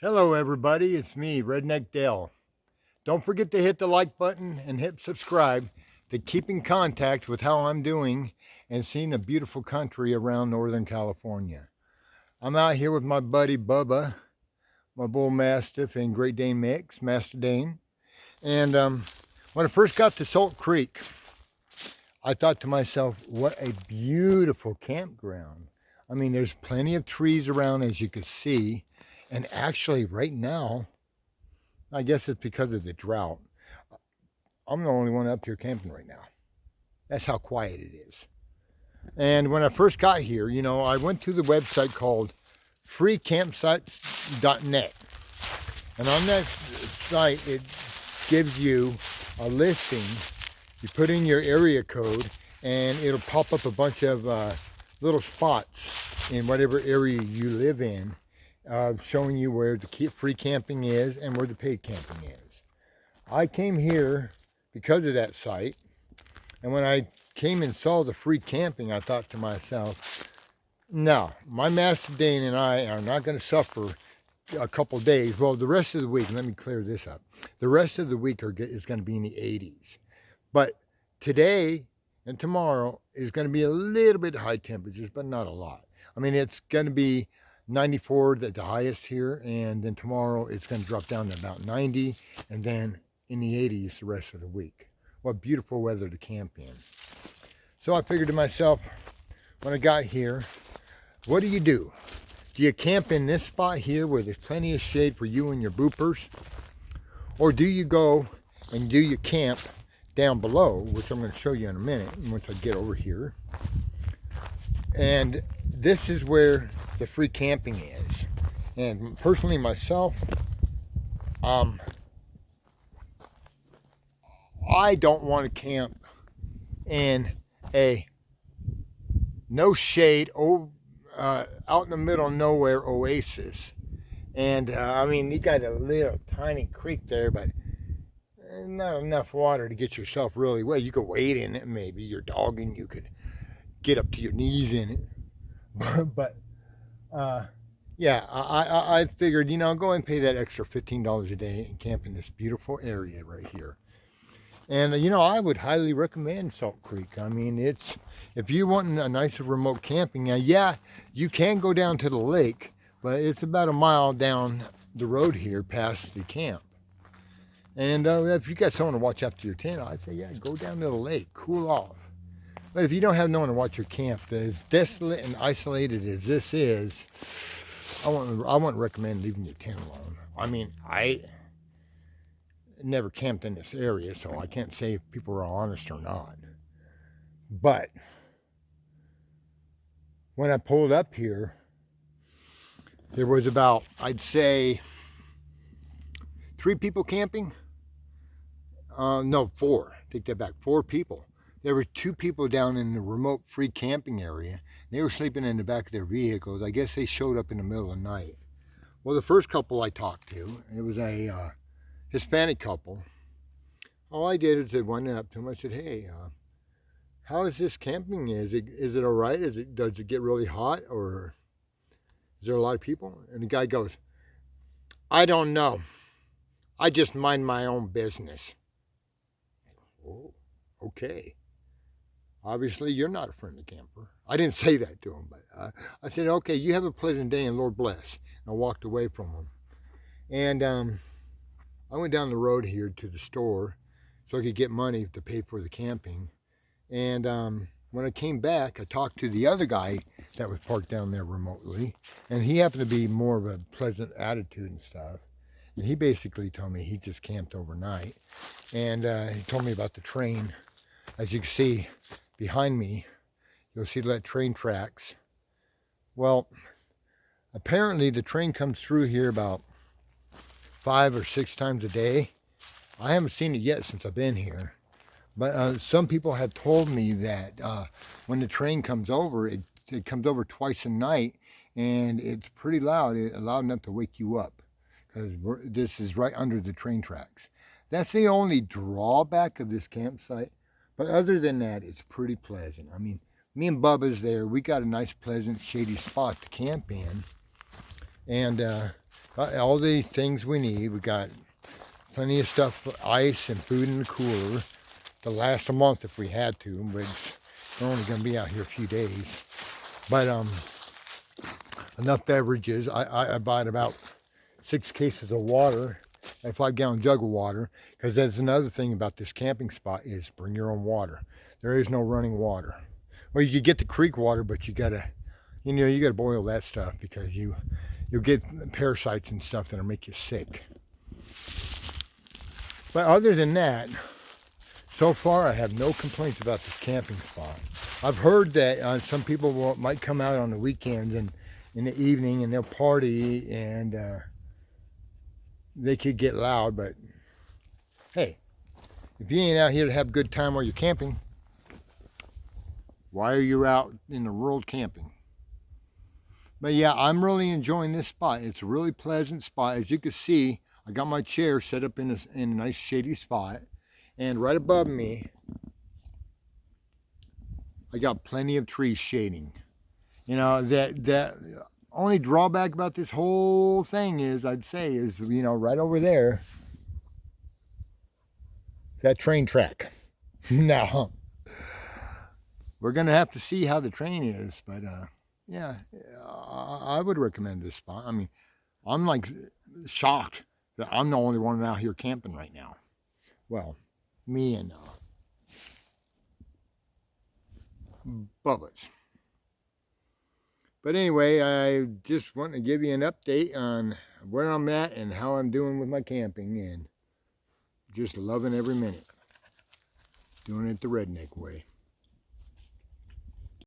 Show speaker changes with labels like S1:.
S1: Hello, everybody. It's me, Redneck Dale. Don't forget to hit the like button and hit subscribe to keep in contact with how I'm doing and seeing the beautiful country around Northern California. I'm out here with my buddy Bubba, my bull mastiff and Great Dane mix, Master Dane. And when I first got to Salt Creek, I thought to myself, what a beautiful campground. I mean, there's plenty of trees around, as you can see. And actually, right now, I guess it's because of the drought. I'm the only one up here camping right now. That's how quiet it is. And when I first got here, I went to the website called freecampsites.net. And on that site, it gives you a listing. You put in your area code, and it'll pop up a bunch of little spots in whatever area you live in, showing you where the free camping is and where the paid camping is. I came here because of that site, and when I came and saw the free camping, I thought to myself, no, my Master Dane and I are not going to suffer a couple days. Well, the rest of the week, let me clear this up. The rest of the week is going to be in the 80s. But today and tomorrow is going to be a little bit high temperatures, but not a lot. I mean, it's going to be 94 at the highest here, and then tomorrow it's going to drop down to about 90, and then in the 80s the rest of the week. What beautiful weather to camp in. So I figured to myself, when I got here, what do? Do you camp in this spot here where there's plenty of shade for you and your boopers? Or do you go and do your camp down below, which I'm going to show you in a minute once I get over here? And this is where the free camping is. And personally myself, I don't want to camp in a no shade, out in the middle of nowhere oasis. And I mean, you got a little tiny creek there, but not enough water to get yourself really wet. You could wade in it, maybe your dog, and you could get up to your knees in it. But yeah, I figured, go ahead and pay that extra $15 a day and camp in this beautiful area right here. And I would highly recommend Salt Creek. I mean, if you want a nice remote camping, yeah, you can go down to the lake, but it's about a mile down the road here past the camp. And if you got someone to watch after your tent, I'd say, yeah, go down to the lake, cool off. But if you don't have no one to watch your camp, as desolate and isolated as this is, I wouldn't recommend leaving your tent alone. I mean, I never camped in this area, so I can't say if people are honest or not. But when I pulled up here, there was about, I'd say, 3 people camping. No, 4. Take that back. 4 people. There were 2 people down in the remote free camping area. They were sleeping in the back of their vehicles. I guess they showed up in the middle of the night. Well, the first couple I talked to, it was a Hispanic couple. All I did is I went up to them. I said, hey, how is this camping? Is it all right? Does it get really hot, or is there a lot of people? And the guy goes, I don't know. I just mind my own business. Oh, okay. Obviously, you're not a friendly camper. I didn't say that to him, but I said, okay, you have a pleasant day and Lord bless. And I walked away from him. And I went down the road here to the store so I could get money to pay for the camping. And when I came back, I talked to the other guy that was parked down there remotely. And he happened to be more of a pleasant attitude and stuff. And he basically told me he just camped overnight. And he told me about the train. As you can see behind me, you'll see that train tracks. Well, apparently the train comes through here about 5 or 6 times a day. I haven't seen it yet since I've been here. But some people have told me that when the train comes over, it comes over twice a night, and it's pretty loud. It's loud enough to wake you up, because this is right under the train tracks. That's the only drawback of this campsite. But other than that, it's pretty pleasant. I mean, me and Bubba's there. We got a nice, pleasant, shady spot to camp in. And all the things we need. We got plenty of stuff, for ice and food in the cooler to last a month if we had to, which we're only going to be out here a few days. But enough beverages. I bought about 6 cases of water and a 5-gallon jug of water, because that's another thing about this camping spot is bring your own water. There is no running water. Well, you could get the creek water, but you gotta boil that stuff, because you'll get parasites and stuff that'll make you sick. But other than that, so far I have no complaints about this camping spot. I've heard that some people might come out on the weekends and in the evening and they'll party, and they could get loud, but hey, if you ain't out here to have a good time while you're camping, why are you out in the world camping? But yeah, I'm really enjoying this spot. It's a really pleasant spot. As you can see, I got my chair set up in a nice shady spot, and right above me I got plenty of trees shading. You know, that only drawback about this whole thing is, I'd say, is, you know, right over there, that train track. Now, we're going to have to see how the train is, but yeah, I would recommend this spot. I mean, I'm like shocked that I'm the only one out here camping right now. Well, me and Bubba's. But anyway, I just want to give you an update on where I'm at and how I'm doing with my camping, and just loving every minute. Doing it the redneck way.